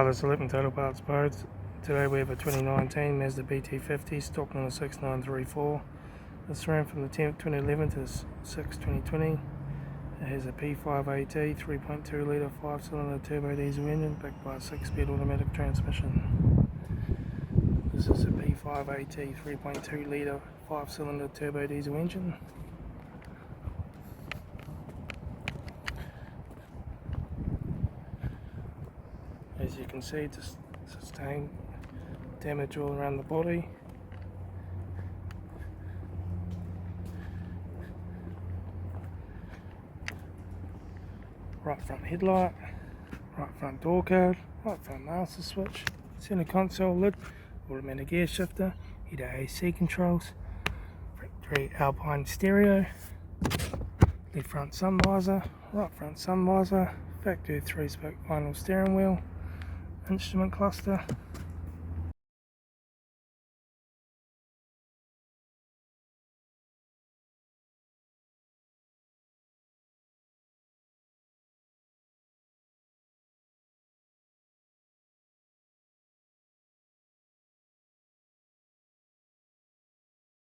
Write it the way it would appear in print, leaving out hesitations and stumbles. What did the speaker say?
Hi, this is Litre Total Parts Parts. Today we have a 2019 Mazda BT50 stock number 6934. This ran from the 10th 2011 to the 6th 2020. It has a P5AT 3.2 litre 5-cylinder turbo diesel engine backed by a 6-speed automatic transmission. This is a P5AT 3.2 litre 5-cylinder turbo diesel engine. As you can see, just sustained damage all around the body. Right front headlight, right front door card, right front master switch, center console lid, automatic gear shifter, heater AC controls, factory Alpine stereo, left front sun visor, right front sun visor, factory 3-spoke vinyl steering wheel, instrument cluster,